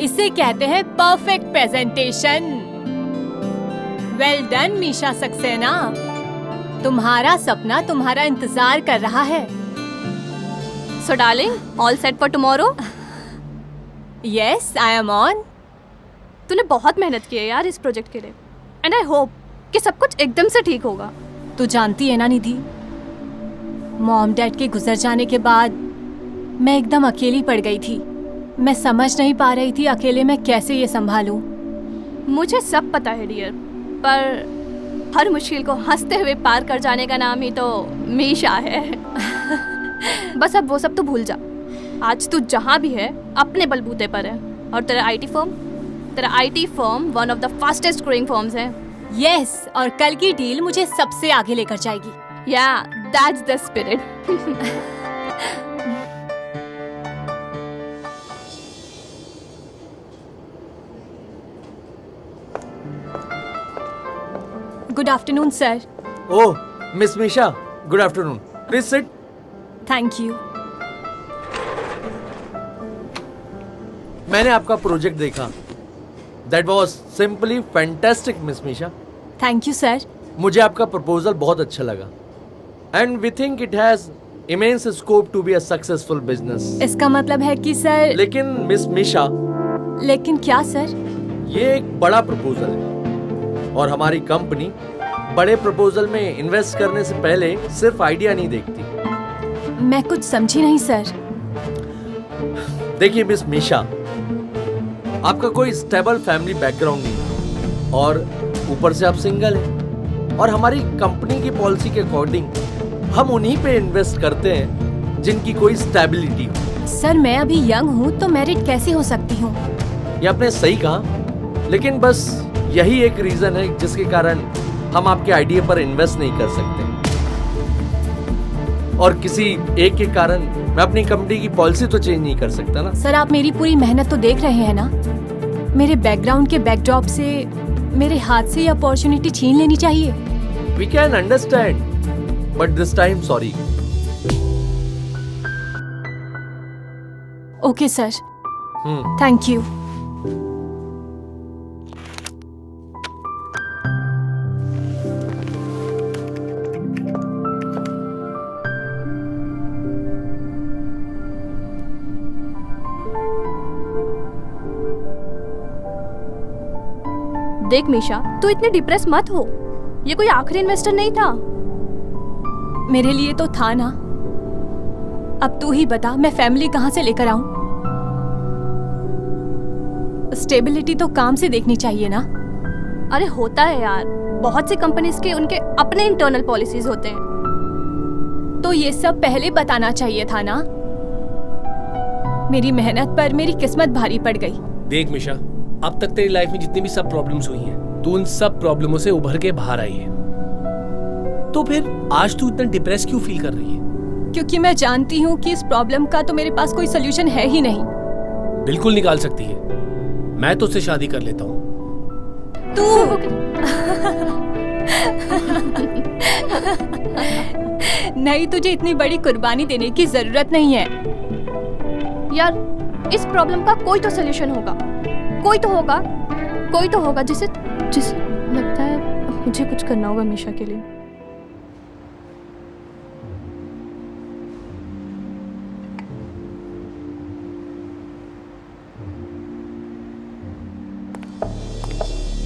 इसे कहते हैं perfect presentation. Well done Misha Saxena, तुम्हारा सपना तुम्हारा इंतजार कर रहा है। So darling, all set for tomorrow? Yes, I am on. तूने बहुत मेहनत की है यार इस प्रोजेक्ट के लिए, एंड आई होप कि सब कुछ एकदम से ठीक होगा। तू जानती है ना निधि, मॉम डैड के गुजर जाने के बाद मैं एकदम अकेली पड़ गई थी। मैं समझ नहीं पा रही थी अकेले मैं कैसे ये संभालूं। मुझे सब पता है डियर, पर हर मुश्किल को हंसते हुए पार कर जाने का नाम ही तो मीशा है। बस अब वो सब तो भूल जा। आज तू जहाँ भी है अपने बलबूते पर है, और तेरा IT firm one of the fastest growing firms है। यस, और कल की डील मुझे सबसे आगे लेकर जाएगी। Yeah that's the spirit. Good afternoon sir. Oh miss Misha, good afternoon, please sit. Thank you. मैंने आपका प्रोजेक्ट देखा, that was simply fantastic miss Misha. Thank you sir. मुझे आपका प्रपोजल बहुत अच्छा लगा, and we think it has immense scope to be a successful business. इसका मतलब है कि सर। लेकिन मिस मीशा। लेकिन क्या सर? ये एक बड़ा प्रपोजल है, और हमारी कंपनी बड़े प्रपोजल में इन्वेस्ट करने से पहले सिर्फ आइडिया नहीं देखती। मैं कुछ समझी नहीं सर। देखिए मिस मीशा, आपका कोई स्टेबल फैमिली बैकग्राउंड नहीं, और ऊपर से आप सिंगल हैं, और हमारी कंपनी की पॉलिसी के अकॉर्डिंग हम उन्हीं पे इन्वेस्ट करते हैं जिनकी कोई स्टेबिलिटी हो। सर मैं अभी यंग हूँ तो मैरिड कैसे हो सकती हूँ? ये आपने सही कहा, लेकिन बस यही एक रीजन है जिसके कारण हम आपके आइडिया पर इन्वेस्ट नहीं कर सकते, और किसी एक के कारण मैं अपनी कंपनी की पॉलिसी तो चेंज नहीं कर सकता ना। सर आप मेरी पूरी मेहनत तो देख रहे हैं ना। मेरे बैकग्राउंड के बैकड्रॉप से मेरे हाथ से ये अपॉर्चुनिटी छीन लेनी चाहिए। We can understand, but this time sorry. Okay sir, thank you. देख मीशा, तू इतने डिप्रेस मत हो। ये कोई आखिरी इन्वेस्टर नहीं था। मेरे लिए तो था ना। अब तू ही बता, मैं फैमिली कहाँ से लेकर आऊं? स्टेबिलिटी तो काम से देखनी चाहिए ना। अरे होता है यार, बहुत सी कंपनीज के उनके अपने इंटरनल पॉलिसीज होते हैं। तो ये सब पहले बताना चाहिए था ना। मेरी मेहनत पर मेरी किस्मत भारी पड़ गई। देख मिशा, अब तक तेरी लाइफ में जितनी भी सब प्रॉब्लम्स हुई हैं, तू उन सब प्रॉब्लमों से उभर के बाहर आई है। तो फिर आज तू इतना डिप्रेस क्यों फील कर रही है? क्योंकि मैं जानती हूँ कि इस प्रॉब्लम का तो मेरे पास कोई सोल्यूशन है ही नहीं। बिल्कुल निकाल सकती है, मैं तो उससे शादी कर लेता हूँ। तू नहीं, तुझे इतनी बड़ी कुर्बानी देने की जरूरत नहीं है। यार इस प्रॉब्लम का कोई तो सोल्यूशन होगा, कोई तो होगा जिसे लगता है मुझे कुछ करना होगा मीशा के लिए।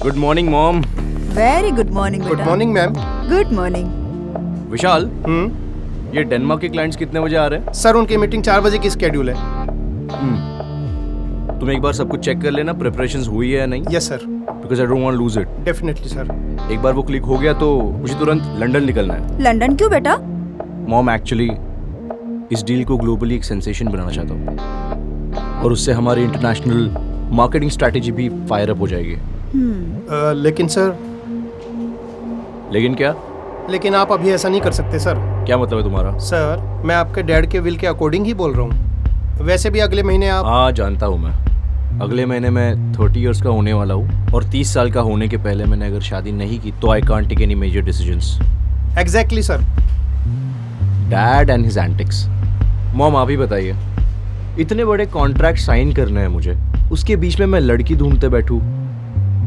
Good morning mom. Very good morning बेटा। Good morning ma'am. Good morning. Vishal, ये डेनमार्क के क्लाइंट्स कितने बजे आ रहे हैं? सर उनकी मीटिंग 4 बजे की स्केड्यूल है। तुम एक बार सब कुछ चेक कर लेना, प्रिपरेशंस हुई है या नहीं। Yes sir. Because I don't want lose it. Definitely sir. एक बार वो क्लिक हो गया तो मुझे तुरंत लंदन निकलना है। लंदन क्यों बेटा? मॉम एक्चुअली इस डील को ग्लोबली एक सेंसेशन बनाना चाहता हूँ, और उससे हमारी इंटरनेशनल मार्केटिंग स्ट्रैटेजी भी फायर अप हो जाएगी। लेकिन सर। लेकिन क्या? लेकिन आप अभी ऐसा नहीं कर सकते सर। क्या मतलब है तुम्हारा? सर मैं आपके डैड के विल के अकॉर्डिंग ही बोल रहा हूँ। वैसे भी अगले महीने आप। हाँ जानता हूँ मैं, अगले महीने मैं 30 इयर्स का होने वाला हूँ, और 30 साल का होने के पहले मैंने अगर शादी नहीं की तो I can't take any major decisions. Exactly sir. Dad and his antics. Mom आप ही बताइए, इतने बड़े कॉन्ट्रैक्ट साइन करने हैं मुझे, उसके बीच में मैं लड़की ढूंढते बैठूं,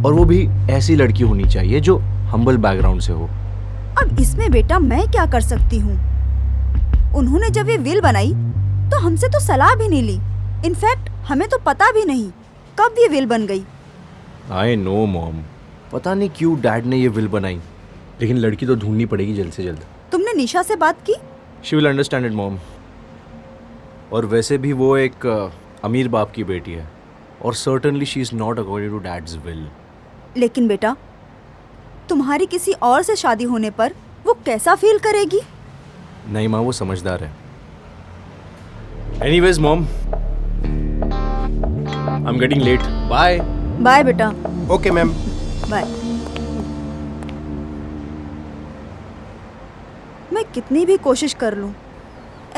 और वो भी ऐसी लड़की होनी चाहिए जो हम्बल बैकग्राउंड से हो। अब इसमें बेटा मैं क्या कर सकती हूँ? उन्होंने जब ये विल बनाई तो हमसे तो सलाह भी नहीं ली। इनफैक्ट हमें तो पता भी नहीं कब ये विल बन गई। आई नो मॉम, पता नहीं क्यों डैड ने ये विल बनाई, लेकिन लड़की तो ढूंढनी पड़ेगी जल्द से जल्द। तुमने निशा से बात की? She will understand it mom. और वैसे भी वो एक अमीर बाप की बेटी है, और certainly she is not according to dad's will. लेकिन बेटा तुम्हारी किसी और से शादी होने पर वो कैसा फील करेगी? नहीं माँ, वो समझदार है। Anyways mom, I am getting late, bye. Bye बेटा। Okay ma'am. बाय। मैं कितनी भी कोशिश कर लूं,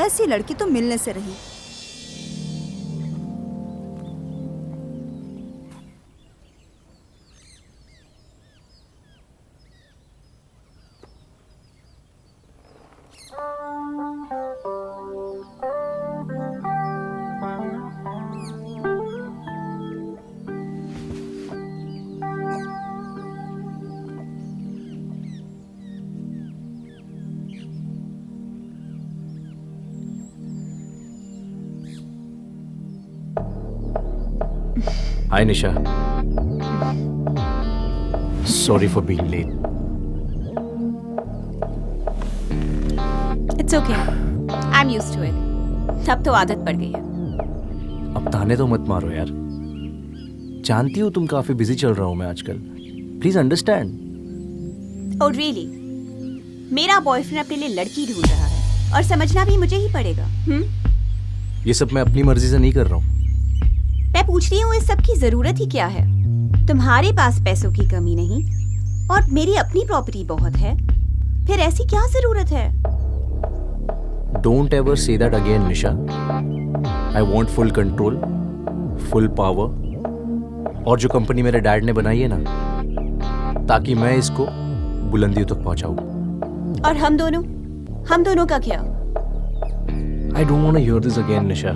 ऐसी लड़की तो मिलने से रही। Hi Nisha, sorry for being late. It's okay, I am used to it. अब तो आदत पड़ गई है। अब ताने तो मत मारो यार, जानती हो तुम काफी बिजी चल रहा हूं मैं आजकल, प्लीज अंडरस्टैंड। Oh really? मेरा बॉयफ्रेंड अपने लिए लड़की ढूंढ रहा है और समझना भी मुझे ही पड़ेगा। ये सब मैं अपनी मर्जी से नहीं कर रहा हूँ। मैं पूछ रही हूँ इस सब की जरूरत ही क्या है? तुम्हारे पास पैसों की कमी नहीं और मेरी अपनी प्रॉपर्टी बहुत है, फिर ऐसी क्या जरूरत है? Don't ever say that again Nisha. I want full control, full power, और जो कंपनी मेरे डैड ने बनाई है ना, ताकि मैं इसको बुलंदियों तक पहुंचाऊं। और हम दोनों का क्या? I don't want to hear this again Nisha.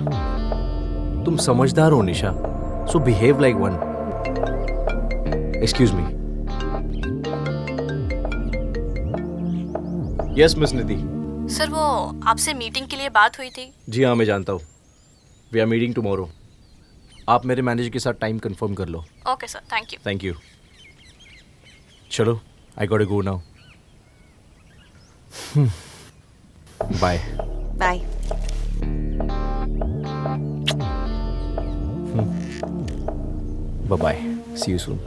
तुम समझदार हो Nisha, so behave like one. Excuse me. Yes miss Nidhi. Sir वो आपसे मीटिंग के लिए बात हुई थी। जी हाँ, मैं जानता हूँ। We are meeting tomorrow. आप मेरे मैनेजर के साथ टाइम कंफर्म कर लो। Okay sir, thank you. Thank you. चलो, I got to go now. Bye. Bye. Bye-bye. See you soon.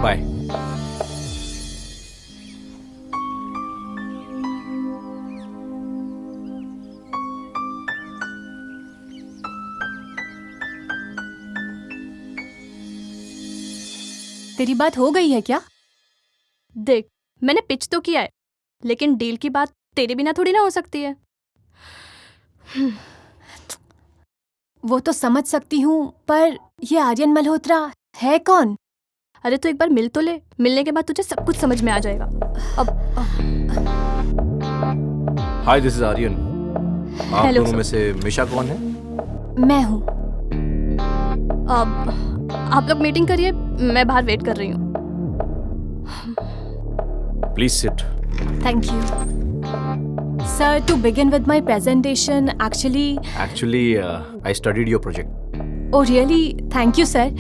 Bye. तेरी बात हो गई है क्या? देख, मैंने पिच तो किया है, लेकिन डील की बात तेरे बिना थोड़ी ना हो सकती है। वो तो समझ सकती हूँ, पर ये आर्यन मल्होत्रा है कौन? अरे तो एक बार मिल तो ले, मिलने के बाद तुझे सब कुछ समझ में आ जाएगा। अब हाय, दिस इज आर्यन। आप Hello, दोनों sir. में से मिशा कौन है? मैं हूँ। अब आप लोग मीटिंग करिए, मैं बाहर वेट कर रही हूँ। Please sit. Thank you sir. To begin with my presentation, Actually, I studied your project. Oh really? Thank you sir.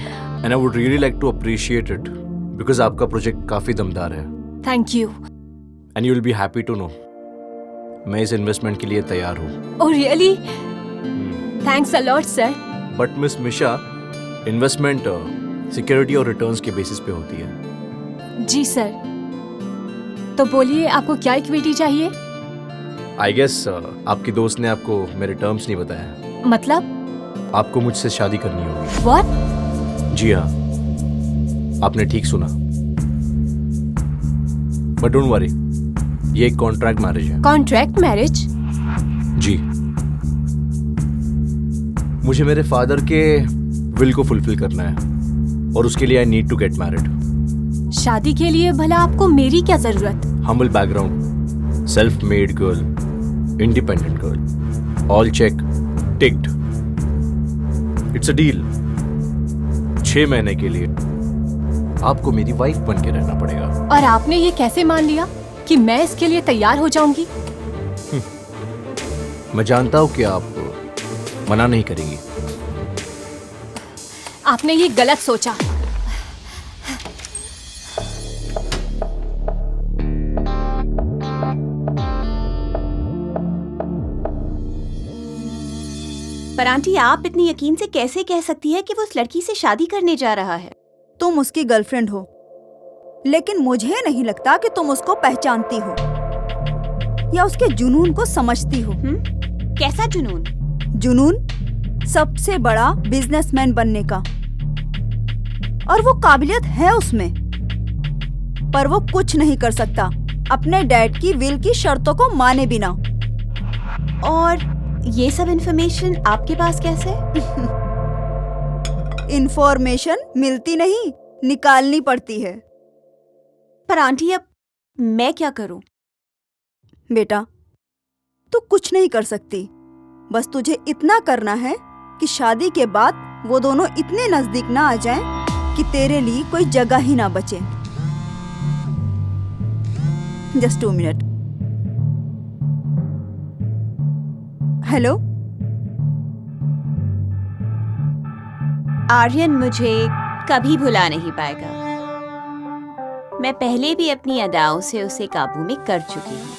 And I would really like to appreciate it because आपका project काफी दमदार है। Thank you. And you will be happy to know, मैं इस investment के लिए तैयार हूँ। Oh really? Thanks a lot sir. But miss Misha, investment security और रिटर्न्स के बेसिस पे होती है। जी सर। तो बोलिए, आपको क्या इक्विटी चाहिए? आई गेस आपकी दोस्त ने आपको मेरे टर्म्स नहीं बताया। मतलब? आपको मुझसे शादी करनी होगी। व्हाट? जी हाँ, आपने ठीक सुना। बट डोंट वरी, ये एक कॉन्ट्रैक्ट मैरिज है। Contract marriage? जी, मुझे मेरे फादर के विल को फुलफिल करना है और उसके लिए I need to get married. शादी के लिए भला आपको मेरी क्या जरूरत? Humble background, self made girl, independent girl, all check ticked. It's a deal. 6 महीने के लिए आपको मेरी वाइफ बन के रहना पड़ेगा। और आपने ये कैसे मान लिया कि मैं इसके लिए तैयार हो जाऊंगी? मैं जानता हूं कि आप मना नहीं करेंगी। आपने ये गलत सोचा। पर आंटी, आप इतनी यकीन से कैसे कह सकती है कि वो उस लड़की से शादी करने जा रहा है? तुम उसकी गर्लफ्रेंड हो, लेकिन मुझे नहीं लगता कि तुम उसको पहचानती हो या उसके जुनून को समझती हो। कैसा जुनून? जुनून सबसे बड़ा बिजनेसमैन बनने का, और वो काबिलियत है उसमें, पर वो कुछ नहीं कर सकता अपने डैड की विल की शर्तों को माने बिना। और ये सब इन्फॉर्मेशन आपके पास कैसे? इंफॉर्मेशन मिलती नहीं, निकालनी पड़ती है। पर आंटी, अब मैं क्या करूं? बेटा, तू कुछ नहीं कर सकती। बस तुझे इतना करना है कि शादी के बाद वो दोनों इतने नजदीक ना आ जाएं कि तेरे लिए कोई जगह ही ना बचे। Just 2 minute. हेलो, आर्यन मुझे कभी भुला नहीं पाएगा। मैं पहले भी अपनी अदाओं से उसे काबू में कर चुकी हूँ।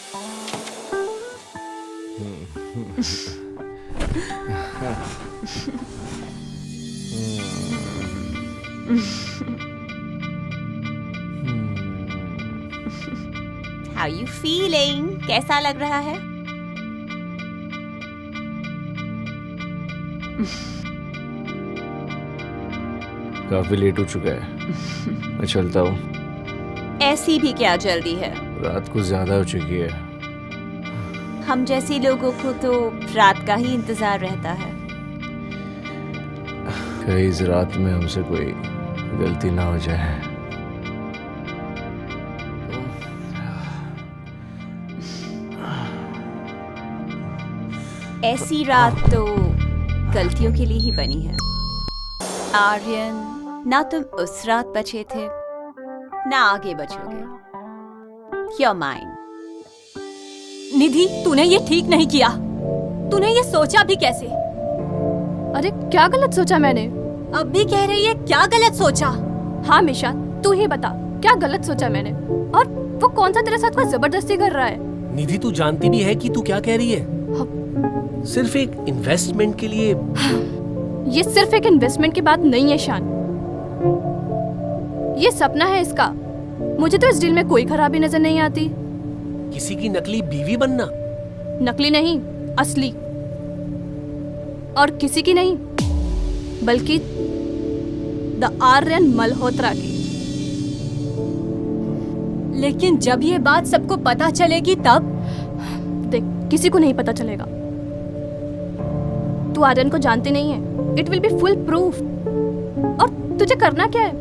How you feeling? कैसा लग रहा है? काफी लेट हो चुका है, मैं चलता हूँ। ऐसी भी क्या जल्दी है? रात कुछ ज्यादा हो चुकी है। हम जैसे लोगों को तो रात का ही इंतजार रहता है। कहीं इस रात में हमसे कोई गलती ना हो जाए। ऐसी रात तो गलतियों के लिए ही बनी है। आर्यन, ना तुम उस रात बचे थे, ना आगे बचोगे। You're mine. निधि, तूने ये ठीक नहीं किया। तूने ये सोचा भी कैसे? अरे क्या गलत सोचा मैंने? अब भी कह रही है क्या गलत सोचा? हाँ मिशा, तू ही बता क्या गलत सोचा मैंने? और वो कौन सा तेरे साथ कोई जबरदस्ती कर रहा है? निधि, तू जानती भी है कि तू क्या कह रही है? सिर्फ एक इन्वेस्टमेंट के लिए। ये सिर्फ एक इन्वेस्टमेंट की बात नहीं है शान, ये सपना है इसका। मुझे तो इस डील में कोई खराबी नजर नहीं आती। किसी की नकली बीवी बनना? नकली नहीं, असली। और किसी की नहीं, बल्कि द आर्यन मल्होत्रा की। लेकिन जब ये बात सबको पता चलेगी तब? देख, किसी को नहीं पता चलेगा। तू आर्यन को जानती नहीं है। It will be full proof. और तुझे करना क्या है?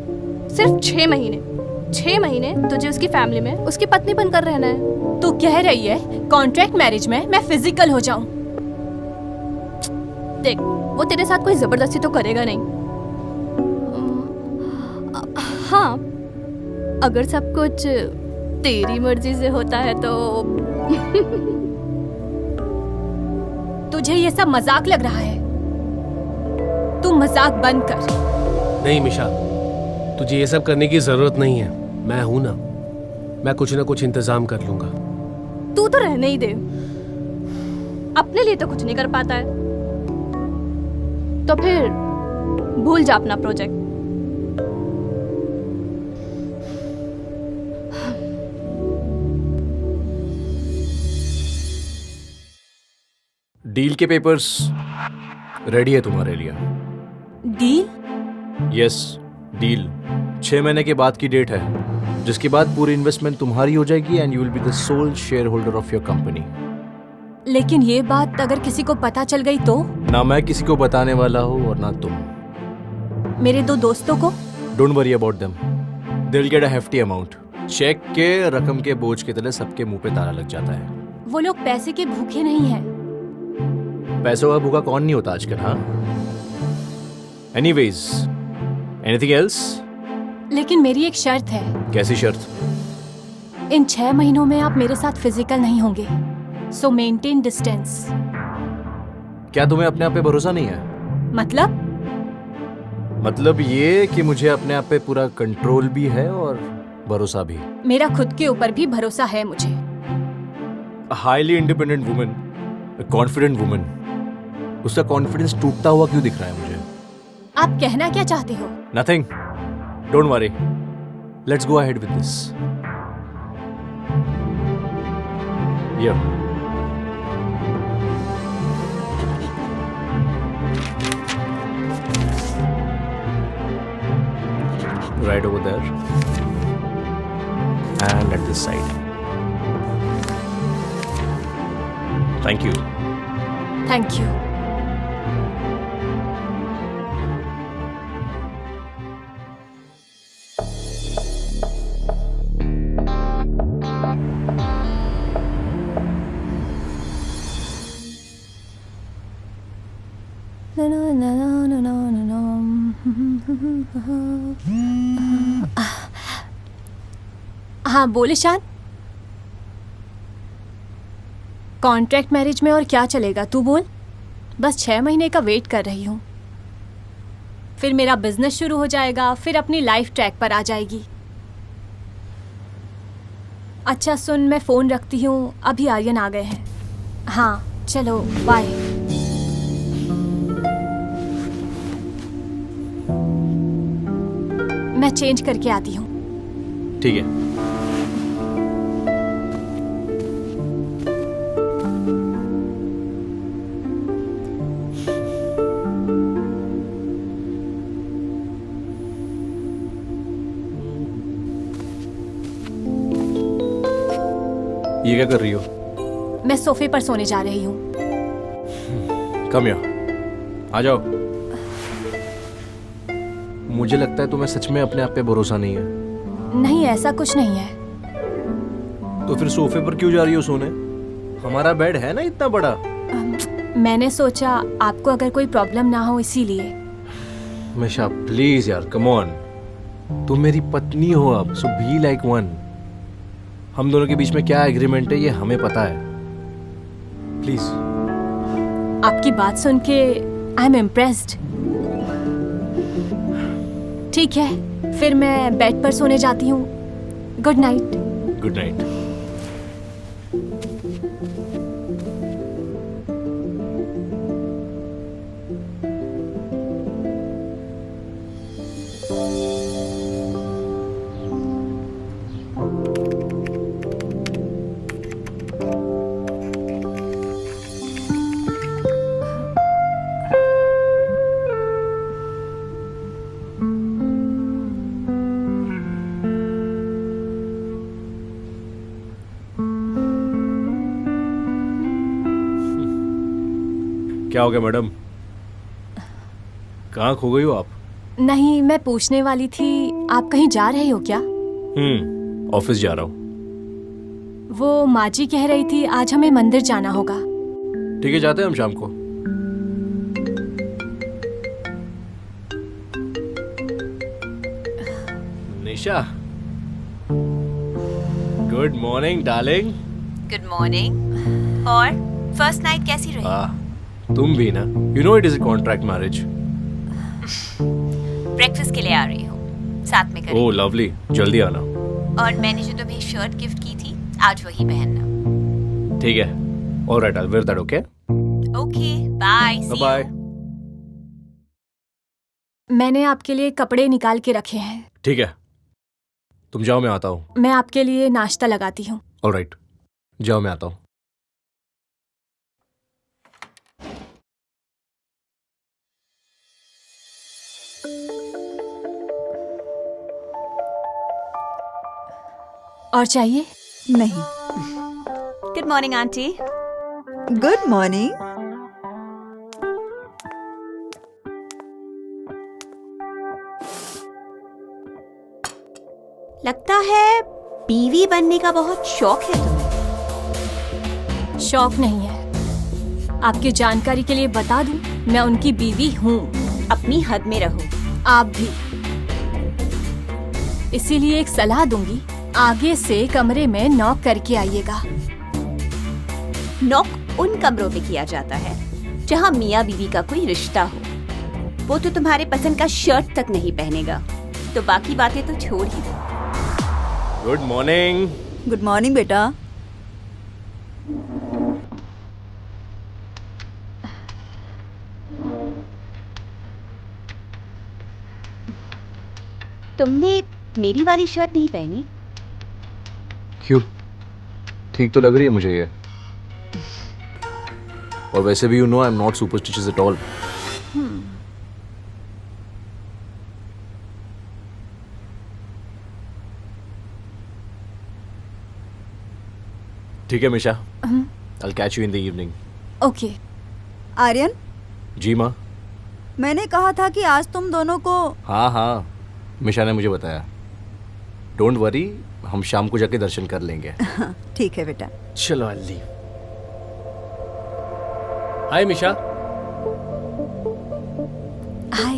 सिर्फ 6 महीने 6 महीने तुझे उसकी फैमिली में उसकी पत्नी बनकर रहना है। तू कह रही है कॉन्ट्रैक्ट मैरिज में मैं फिजिकल हो जाऊं? देख, वो तेरे साथ कोई जबरदस्ती तो करेगा नहीं। हाँ, अगर सब कुछ तेरी मर्जी से होता है तो तुझे ये सब मजाक लग रहा है? तू मजाक बंद कर। नहीं मिशा, तुझे ये सब करने की जरूरत नहीं है। मैं हूं ना, मैं कुछ ना कुछ इंतजाम कर लूंगा। तू तो रहने ही दे, अपने लिए तो कुछ नहीं कर पाता है, तो फिर भूल जा अपना प्रोजेक्ट। डील के पेपर्स रेडी है तुम्हारे लिए। डील? Yes, deal. 6 महीने के बाद की डेट है, जिसके बाद पूरी इन्वेस्टमेंट तुम्हारी हो जाएगी and you will be the sole share holder of your company. लेकिन ये बात अगर किसी को पता चल गई तो? ना मैं किसी को बताने वाला हूँ और ना तुम। मेरे 2 दोस्तों को? Don't worry about them, they will get a hefty amount. Cheque के रकम के बोझ की तरह सबके मुंह पे ताला लग जाता है। वो लोग पैसे के भूखे नहीं हैं। पैसों का भूखा कौन नहीं होता आजकल? हाँ, एनीवेज, एनीथिंग एल्स? लेकिन मेरी एक शर्त है। कैसी शर्त? इन 6 महीनों में आप मेरे साथ फिजिकल नहीं होंगे, सो मेंटेन डिस्टेंस। क्या तुम्हें अपने आप पे भरोसा नहीं है? मतलब ये कि मुझे अपने आप पे पूरा कंट्रोल भी है और भरोसा भी। मेरा खुद के ऊपर भी भरोसा है मुझे। Highly independent woman, confident woman, उसका कॉन्फिडेंस टूटता हुआ क्यों दिख रहा है मुझे? आप कहना क्या चाहते हो? Nothing, don't worry, let's go ahead with this. Right over there and at this side. Thank you. Thank you. हाँ बोल ईशान। कॉन्ट्रैक्ट मैरिज में और क्या चलेगा तू बोल। बस 6 महीने का वेट कर रही हूँ, फिर मेरा बिजनेस शुरू हो जाएगा, फिर अपनी लाइफ ट्रैक पर आ जाएगी। अच्छा सुन, मैं फ़ोन रखती हूँ, अभी आर्यन आ गए हैं। हाँ चलो बाय। मैं चेंज करके आती हूँ। ठीक है। ये क्या कर रही हो? मैं सोफे पर सोने जा रही हूँ। कम हियर, आ जाओ। मुझे लगता है तुम्हें सच में अपने आप पे भरोसा नहीं है। नहीं ऐसा कुछ नहीं है। तो फिर सोफे पर क्यों जा रही हो सोने? हमारा बेड है ना इतना बड़ा। मैंने सोचा आपको अगर कोई प्रॉब्लम ना हो इसीलिए। मिशा प्लीज यार, कम ऑन, तुम मेरी पत्नी हो अब, सो बी लाइक वन। हम दोनों के बीच में क्या एग्रीमेंट है ये हमें पता है। प्लीज। आपकी बात सुन के आई एम इम्प्रेस्ड। ठीक है, फिर मैं बेड पर सोने जाती हूँ। Good night. Good night. क्या हो गया मैडम? कहाँ खो गई हो आप? नहीं, मैं पूछने वाली थी आप कहीं जा रहे हो क्या? ऑफिस जा रहा हूँ। वो माँ जी कह रही थी आज हमें मंदिर जाना होगा। ठीक है, जाते हैं हम शाम को। Nisha, good morning darling. Good morning. और फर्स्ट नाइट कैसी रही? तुम भी ना, you know it is a contract marriage. Breakfast के लिए आ रही हूँ, साथ में करेंगे। ओह लवली, जल्दी आना। और मैंने जो तुम्हें शर्ट गिफ्ट की थी आज वही पहनना। ठीक है, alright, I will wear that, okay? Okay, bye. Bye. मैंने आपके लिए कपड़े निकाल के रखे हैं। ठीक है, तुम जाओ, मैं आता हूँ। मैं आपके लिए नाश्ता लगाती हूँ। ऑलराइट, जाओ, मैं आता हूँ। और चाहिए? नहीं। Good morning aunty. Good morning. लगता है बीवी बनने का बहुत शौक है तुम्हें। शौक नहीं है, आपकी जानकारी के लिए बता दूं, मैं उनकी बीवी हूँ। अपनी हद में रहो। आप भी। इसीलिए एक सलाह दूंगी, आगे से कमरे में नॉक करके आइएगा। नॉक उन कमरों पे किया जाता है जहाँ मियाँ बीवी का कोई रिश्ता हो। वो तो तुम्हारे पसंद का शर्ट तक नहीं पहनेगा, तो बाकी बातें तो छोड़ ही दो। Good morning. गुड मॉर्निंग बेटा। तुमने मेरी वाली शर्ट नहीं पहनी? क्यों? ठीक तो लग रही है मुझे ये। और वैसे भी you know I am not superstitious at all. ठीक है Misha, I'll catch you in the evening. Okay. Aryan, जी माँ। मैंने कहा था कि आज तुम दोनों को। हाँ हाँ, मिशा ने मुझे बताया। डोंट वरी, हम शाम को जाके दर्शन कर लेंगे। ठीक है बेटा। चलो अल्ली। हाय मिशा। हाय।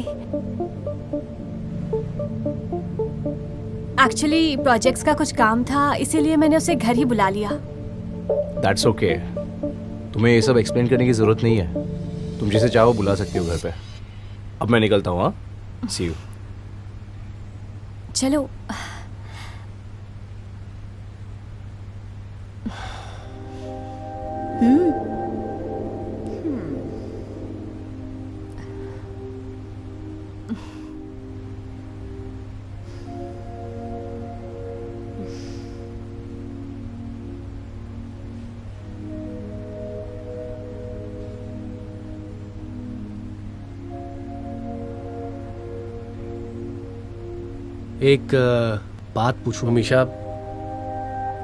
एक्चुअली प्रोजेक्ट्स का कुछ काम था, इसीलिए मैंने उसे घर ही बुला लिया। That's okay. तुम्हें ये सब एक्सप्लेन करने की जरूरत नहीं है। तुम जिसे चाहो बुला सकते हो घर पे। अब मैं निकलता हूँ। हाँ, सी यू। चलो। एक बात पूछूं मिशा?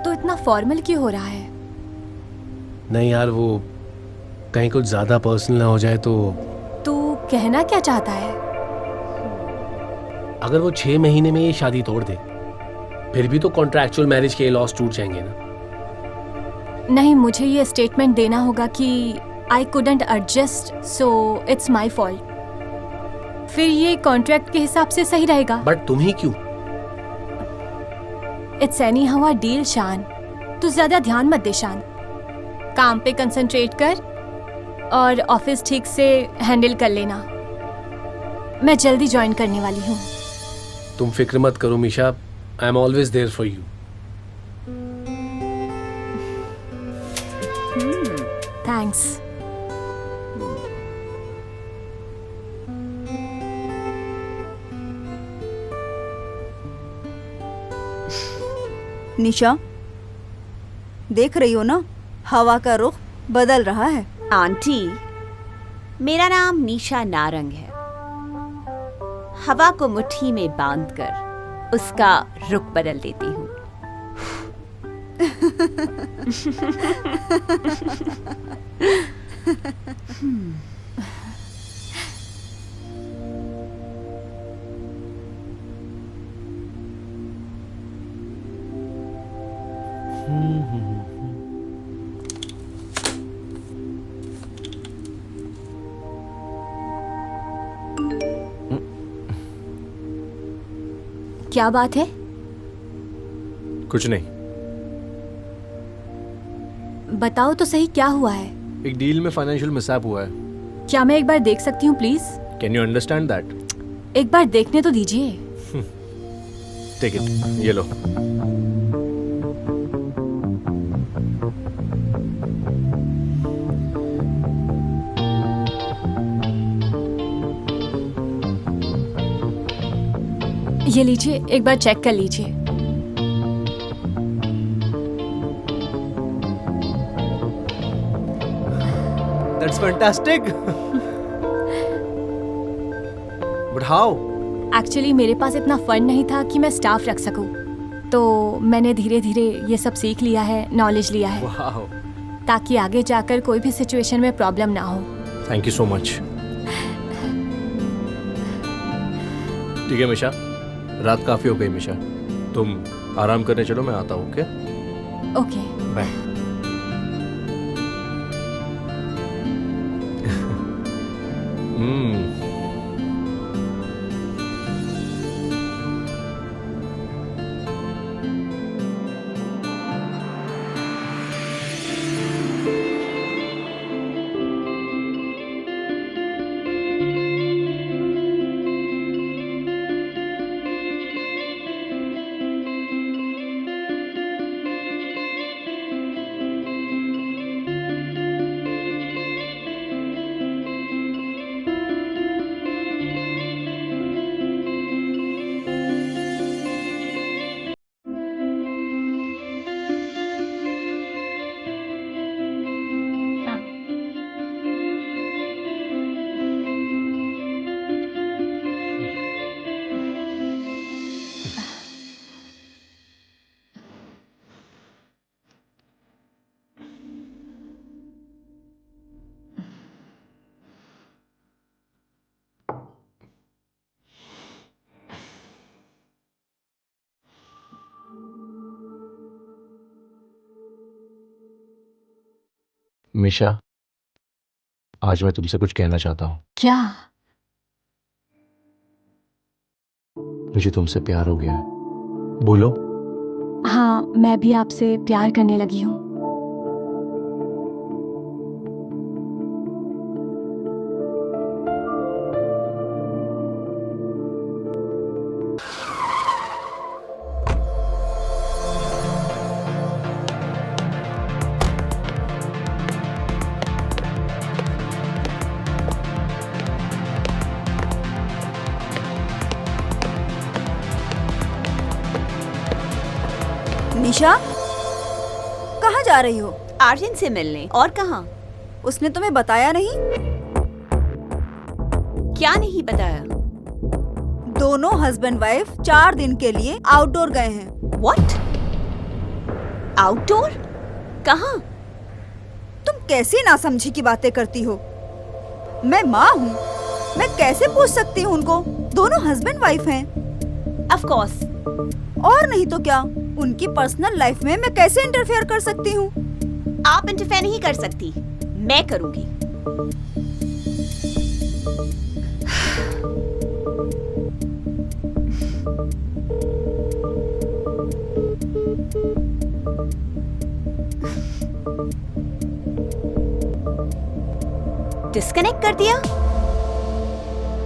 तो इतना फॉर्मल क्यों हो रहा है? नहीं यार, वो कहीं कुछ ज्यादा पर्सनल ना हो जाए तो। तू कहना क्या चाहता है? अगर वो 6 महीने में ये शादी तोड़ दे, फिर भी तो कॉन्ट्रैक्चुअल मैरिज के लॉस टूट जाएंगे ना। नहीं, मुझे ये स्टेटमेंट देना होगा कि I couldn't adjust, so it's my fault. फिर ये कॉन्ट्रैक्ट के हिसाब से सही रहेगा। बट तुम ही क्यों? It's any how a deal शान। तू ज्यादा ध्यान मत दे शान। काम पे कंसंट्रेट कर और ऑफिस ठीक से हैंडल कर लेना। मैं जल्दी ज्वाइन करने वाली हूँ। तुम फिक्र मत करो Misha, I am always there for you. Thanks. Nisha, देख रही हो ना, हवा का रुख बदल रहा है। आंटी, मेरा नाम निशा नारंग है। हवा को मुट्ठी में बांधकर उसका रुख बदल देती हूँ। क्या बात है? कुछ नहीं। बताओ तो सही, क्या हुआ है? एक डील में फाइनेंशियल मिसहैप हुआ है। क्या मैं एक बार देख सकती हूँ please? Can you understand that? एक बार देखने तो दीजिए। टेक इट, ये लो। ये लीजिए, एक बार चेक कर लीजिए। That's fantastic. But how? Actually मेरे पास इतना फंड नहीं था कि मैं स्टाफ रख सकूं, तो मैंने धीरे धीरे ये सब सीख लिया है, नॉलेज लिया है। Wow. ताकि आगे जाकर कोई भी सिचुएशन में प्रॉब्लम ना हो। Thank you so much. ठीक है मिशा, रात काफी हो गई मिशा, तुम आराम करने चलो, मैं आता हूँ। Okay okay, bye. मिशा, आज मैं तुमसे कुछ कहना चाहता हूँ। क्या? मुझे तुमसे प्यार हो गया है। बोलो। हाँ, मैं भी आपसे प्यार करने लगी हूँ। निशा, कहाँ जा रही हो? आर्यन से मिलने। और कहाँ? उसने तुम्हें बताया नहीं? क्या नहीं बताया? दोनों हस्बैंड वाइफ 4 दिन के लिए आउटडोर गए हैं। व्हाट? आउटडोर? कहाँ? तुम कैसी नासमझी की बातें करती हो? मैं माँ हूँ, मैं कैसे पूछ सकती हूँ उनको? दोनों हस्बैंड वाइफ हैं। Of course. और नहीं तो क्या, उनकी पर्सनल लाइफ में मैं कैसे इंटरफेयर कर सकती हूँ? आप इंटरफेयर नहीं कर सकती, मैं करूँगी। डिस्कनेक्ट कर दिया?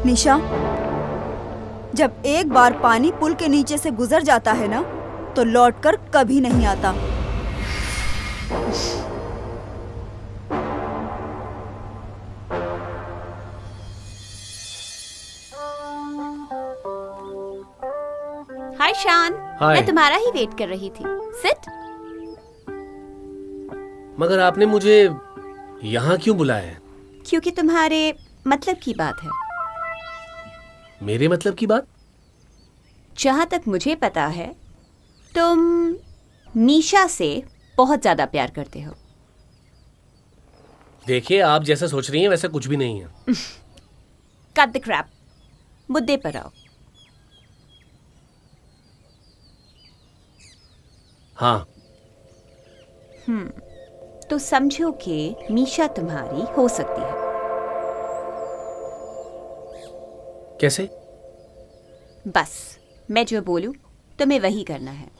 निशा, जब एक बार पानी पुल के नीचे से गुजर जाता है ना, तो लौटकर कभी नहीं आता। हाय शान। हाय। मैं तुम्हारा ही वेट कर रही थी। सिट। मगर आपने मुझे यहाँ क्यों बुलाया है? क्योंकि तुम्हारे मतलब की बात है। मेरे मतलब की बात? जहाँ तक मुझे पता है, तुम मीशा से बहुत ज्यादा प्यार करते हो। देखिए, आप जैसा सोच रही हैं वैसा कुछ भी नहीं है। कट द क्रैप, मुद्दे पर आओ। हाँ। तो समझो कि मीशा तुम्हारी हो सकती है। कैसे? बस मैं जो बोलूं तुम्हें वही करना है।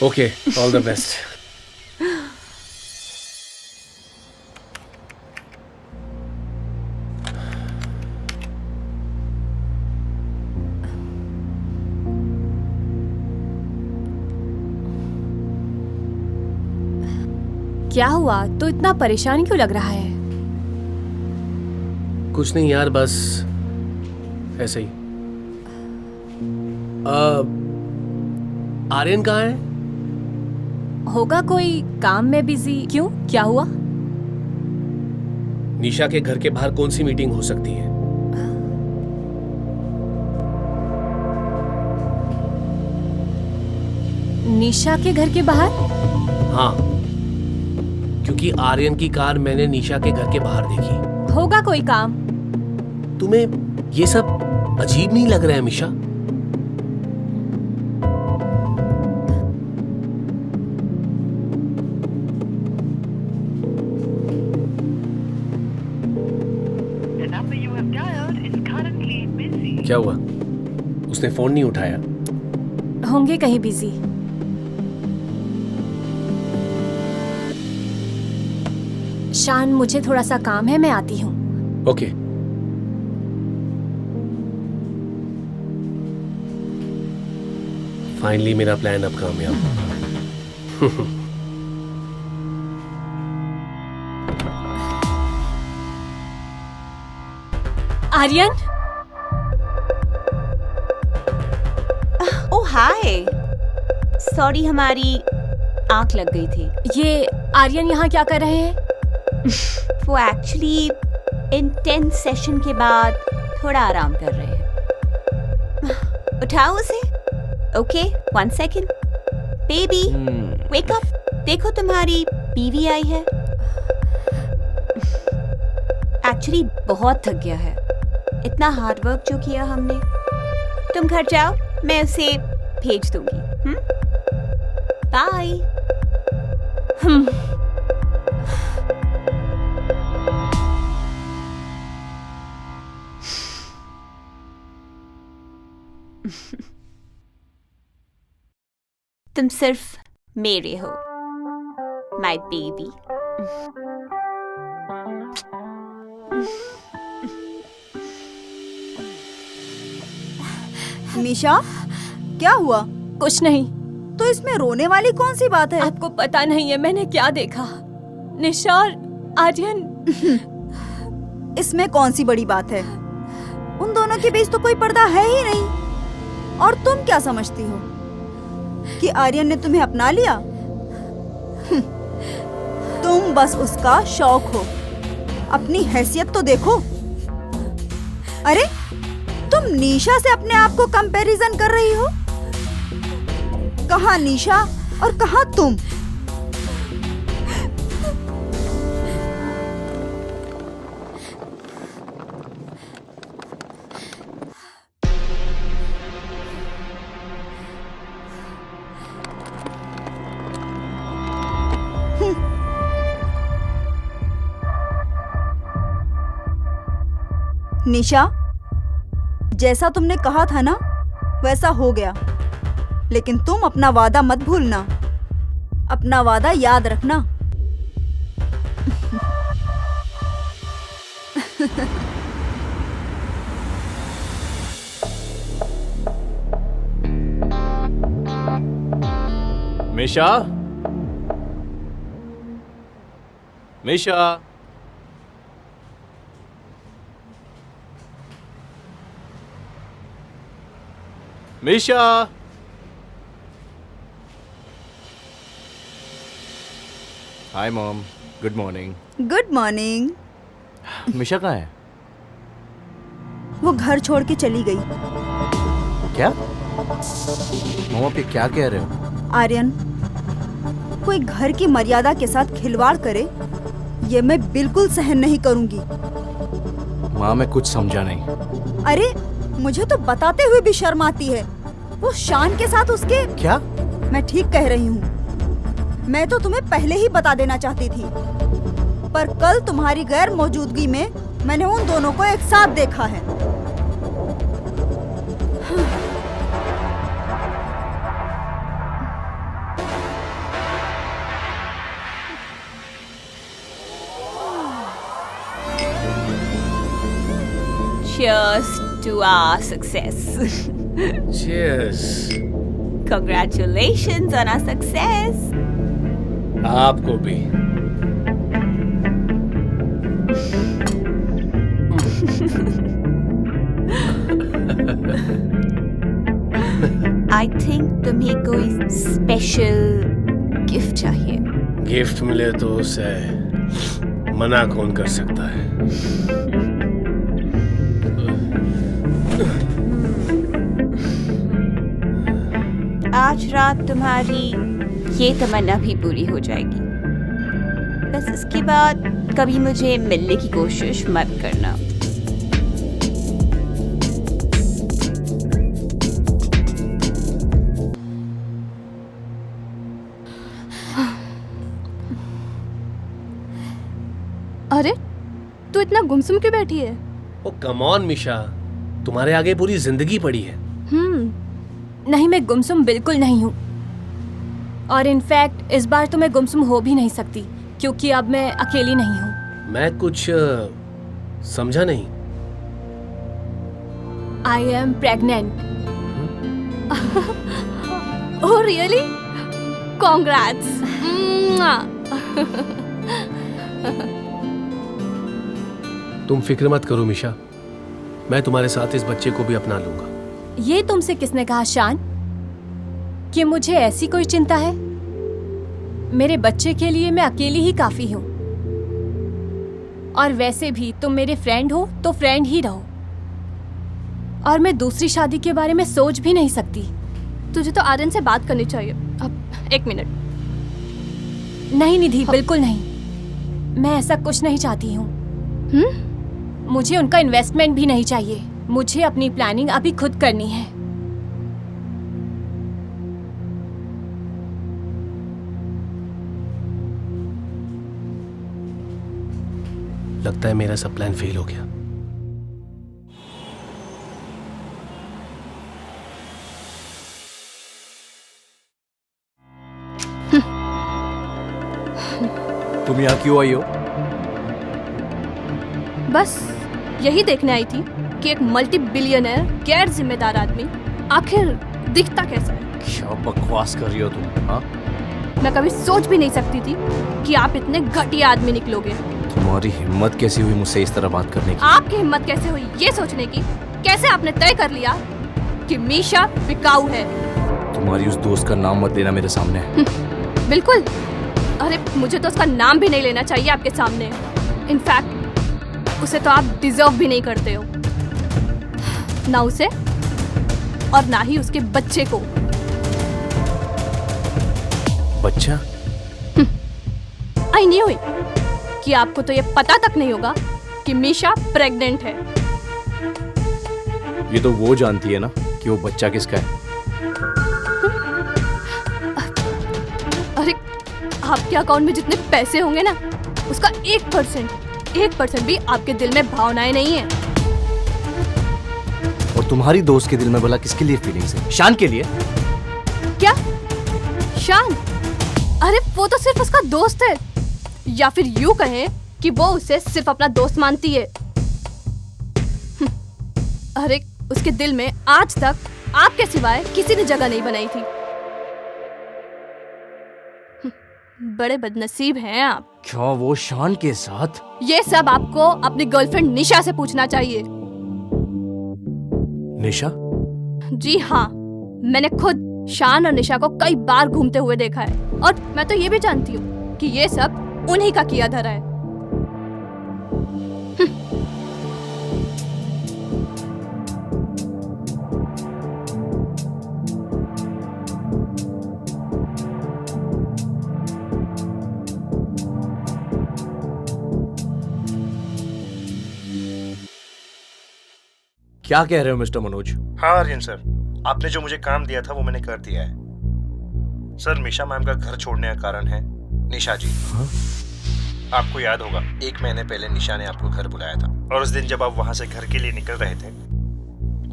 Okay, all the best. क्या हुआ? तो इतना परेशान क्यों लग रहा है? कुछ नहीं यार, बस ऐसे ही। आर्यन कहाँ है? होगा कोई काम में बिजी। क्यों, क्या हुआ? निशा के घर के बाहर कौन सी मीटिंग हो सकती है? निशा के घर के बाहर? हाँ, क्योंकि आर्यन की कार मैंने निशा के घर के बाहर देखी। होगा कोई काम। तुम्हें ये सब अजीब नहीं लग रहा है मिशा? क्या हुआ? उसने फोन नहीं उठाया? होंगे कहीं बिजी। शान, मुझे थोड़ा सा काम है, मैं आती हूँ। ओके। फाइनली मेरा प्लान अब कामयाब। आर्यन? ओह हाय, सॉरी हमारी आंख लग गई थी। ये आर्यन यहाँ क्या कर रहे हैं? वो एक्चुअली इंटेंस सेशन के बाद थोड़ा आराम कर रहे हैं। उठाओ उसे। Okay, 1 second. Baby wake up, देखो तुम्हारी बीवी आई है। एक्चुअली बहुत थक गया है, इतना हार्ड वर्क जो किया हमने। तुम घर जाओ, मैं उसे भेज दूंगी। बाय। तुम सिर्फ मेरे हो, माय बेबी। निशा, क्या हुआ? कुछ नहीं। तो इसमें रोने वाली कौन सी बात है? आपको पता नहीं है मैंने क्या देखा। निशा और आर्यन। इसमें कौन सी बड़ी बात है? उन दोनों के बीच तो कोई पर्दा है ही नहीं। और तुम क्या समझती हो कि आर्यन ने तुम्हें अपना लिया? तुम बस उसका शौक हो, अपनी हैसियत तो देखो। अरे तुम निशा से अपने आप को कंपैरिजन कर रही हो। कहाँ निशा और कहाँ तुम? निशा, जैसा तुमने कहा था ना वैसा हो गया, लेकिन तुम अपना वादा मत भूलना। अपना वादा याद रखना। Misha, Misha, Misha. Hi mom, good morning. Good morning. Misha कहाँ है? वो घर छोड़ के चली गई। क्या? मॉम आप ये क्या कह रहे हो? आर्यन, कोई घर की मर्यादा के साथ खिलवाड़ करे ये मैं बिल्कुल सहन नहीं करूंगी। माँ मैं कुछ समझा नहीं। अरे मुझे तो बताते हुए भी शर्म आती है। वो शान के साथ उसके। क्या? मैं ठीक कह रही हूँ। मैं तो तुम्हें पहले ही बता देना चाहती थी, पर कल तुम्हारी गैर मौजूदगी में मैंने उन दोनों को एक साथ देखा है। Cheers to our success. Cheers. Congratulations on our success. आपको भी। I think तुम्हें कोई स्पेशल गिफ्ट चाहिए। गिफ्ट मिले तो उसे मना कौन कर सकता है? आज रात तुम्हारी ये तमन्ना भी पूरी हो जाएगी। बस इसके बाद कभी मुझे मिलने की कोशिश मत करना। अरे तू इतना गुमसुम क्यों बैठी है? ओ कम ऑन मिशा, तुम्हारे आगे पूरी जिंदगी पड़ी है। नहीं, मैं गुमसुम बिल्कुल नहीं हूँ। और इनफैक्ट इस बार तो मैं गुमसुम हो भी नहीं सकती, क्योंकि अब मैं अकेली नहीं हूँ। मैं कुछ समझा नहीं। I am pregnant. Oh really? Congrats. तुम फिक्र मत करो मिशा, मैं तुम्हारे साथ इस बच्चे को भी अपना लूंगा। ये तुमसे किसने कहा शान कि मुझे ऐसी कोई चिंता है? मेरे बच्चे के लिए मैं अकेली ही काफी हूँ। और वैसे भी तुम मेरे फ्रेंड हो तो फ्रेंड ही रहो। और मैं दूसरी शादी के बारे में सोच भी नहीं सकती। तुझे तो आर्यन से बात करनी चाहिए। अब एक मिनट। नहीं निधि, बिल्कुल नहीं। मैं ऐसा कुछ नहीं चाहती हूँ। मुझे उनका इन्वेस्टमेंट भी नहीं चाहिए। मुझे अपनी प्लानिंग अभी खुद करनी है। लगता है मेरा सब प्लान फेल हो गया। तुम यहाँ क्यों आई हो? बस यही देखने आई थी कि एक मल्टी बिलियनर गैर जिम्मेदार आदमी आखिर दिखता कैसा है। क्या बकवास कर रही हो तुम? हाँ, मैं कभी सोच भी नहीं सकती थी कि आप इतने घटिया आदमी निकलोगे। तुम्हारी हिम्मत कैसी हुई मुझसे इस तरह बात करने की? आपकी हिम्मत कैसे हुई ये सोचने की? कैसे आपने तय कर लिया कि मीशा बिकाऊ है? तुम्हारी उस दोस्त का नाम मत लेना मेरे सामने। बिल्कुल। अरे मुझे तो उसका नाम भी नहीं लेना चाहिए आपके सामने। इनफैक्ट उसे तो आप डिजर्व भी नहीं करते हो, ना उसे और ना ही उसके बच्चे को। बच्चा? आई न्यू इट कि आपको तो ये पता तक नहीं होगा कि मीशा प्रेग्नेंट है। ये तो वो जानती है ना कि वो बच्चा किसका है। अरे आपके अकाउंट में जितने पैसे होंगे ना, उसका 1% भी आपके दिल में भावनाएं नहीं है। और तुम्हारी दोस्त के दिल में भला किसके लिए फीलिंग्स है? शान के लिए? क्या? शान? अरे वो तो सिर्फ उसका दोस्त है, या फिर यूं कहें कि वो उसे सिर्फ अपना दोस्त मानती है। अरे उसके दिल में आज तक आपके सिवाय किसी ने जगह नहीं बनाई थी। बड़े बदनसीब हैं आप। क्या वो शान के साथ? ये सब आपको अपनी गर्लफ्रेंड निशा से पूछना चाहिए। निशा? जी हाँ, मैंने खुद शान और निशा को कई बार घूमते हुए देखा है, और मैं तो ये भी जानती हूँ कि ये सब उन्हीं का किया धरा है। क्या कह रहे हो मिस्टर मनोज? हाँ आर्यन सर, आपने जो मुझे काम दिया था वो मैंने कर दिया है। सर, निशा मैम का घर छोड़ने का कारण है निशा जी। हाँ? आपको याद होगा 1 महीने पहले निशा ने आपको घर बुलाया था, और उस दिन जब आप वहां से घर के लिए निकल रहे थे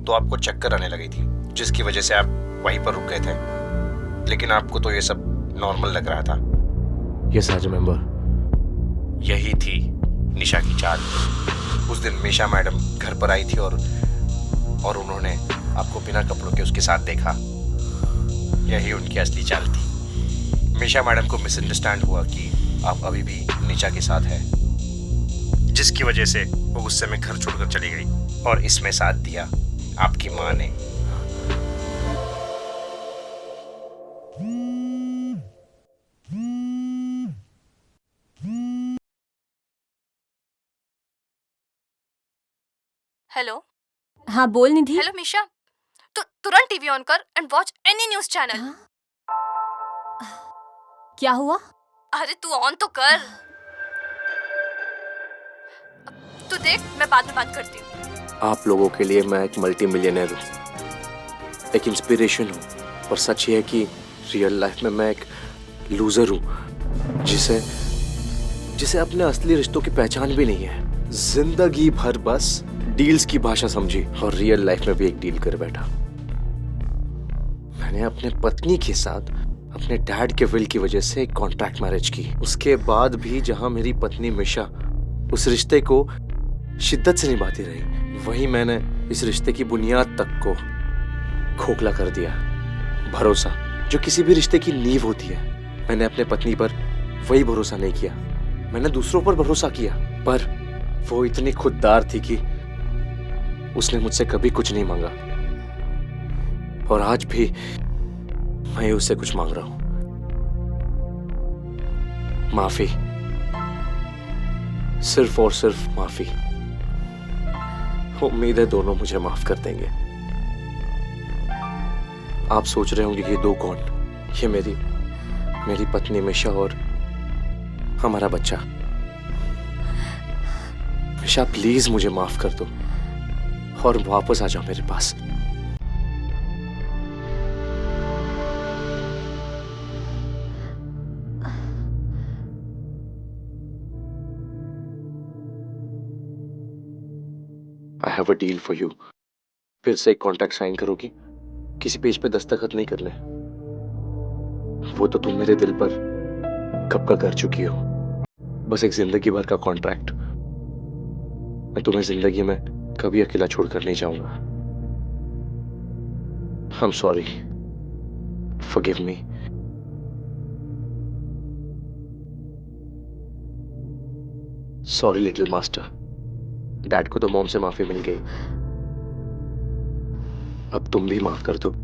तो आपको चक्कर आने लगी थी, जिसकी वजह से आप वहीं पर रुक गए थे। लेकिन आपको तो ये सब नॉर्मल लग रहा था। Yes I remember. यही थी निशा की चाल। उस दिन मीशा मैडम घर पर आई थी और उन्होंने आपको बिना कपड़ों के उसके साथ देखा। यही उनकी असली चाल थी। मीशा मैडम को मिसअंडरस्टैंड हुआ कि आप अभी भी निशा के साथ हैं, जिसकी वजह से वो गुस्से में घर छोड़कर चली गई, और इसमें साथ दिया आपकी माँ ने। हेलो। हाँ बोल निधि। हेलो मीशा, तो तुरंत टीवी ऑन कर and watch any news channel. क्या हुआ? अरे तू ऑन तो कर। तू देख, मैं बाद में बात करती हूँ। आप लोगों के लिए मैं एक मल्टी मिलियनर हूँ, एक इंस्पिरेशन हूँ, पर सच ये है कि रियल लाइफ में मैं एक लूजर हूँ, जिसे अपने असली रिश्तों की पहचान भी नहीं है। जिंदगी भर बस डील्स की भाषा समझी, और रियल लाइफ में भी एक डील कर बैठा। मैंने अपने पत्नी के साथ अपने डैड के विल की वजह से एक कॉन्ट्रैक्ट मैरिज की। उसके बाद भी जहां मेरी पत्नी मिशा उस रिश्ते को शिद्दत से निभाती रही, वहीं मैंने इस रिश्ते की बुनियाद तक को खोखला कर दिया। भरोसा, जो किसी भी रिश्ते की नींव होती है, मैंने अपने पत्नी पर वही भरोसा नहीं किया। मैंने दूसरों पर भरोसा किया, पर वो इतनी खुददार थी कि उसने मुझसे कभी कुछ नहीं मांगा, और आज भी मैं उससे कुछ मांग रहा हूं। माफी, सिर्फ और सिर्फ माफी। उम्मीद है दोनों मुझे माफ कर देंगे। आप सोच रहे होंगे कि ये दो कौन? ये मेरी मेरी पत्नी मिशा और हमारा बच्चा। मिशा प्लीज मुझे माफ कर दो और वापस आ जाओ मेरे पास। I have a deal for you. फिर से एक कॉन्ट्रैक्ट साइन करोगी? किसी पेज पे दस्तखत नहीं करने, वो तो तुम मेरे दिल पर कब का कर चुकी हो। बस एक जिंदगी भर का कॉन्ट्रैक्ट। मैं तुम्हें जिंदगी में कभी अकेला छोड़कर नहीं जाऊंगा। I am sorry, forgive me. Sorry little master. Dad को तो मॉम से माफी मिल गई, अब तुम भी माफ कर दो।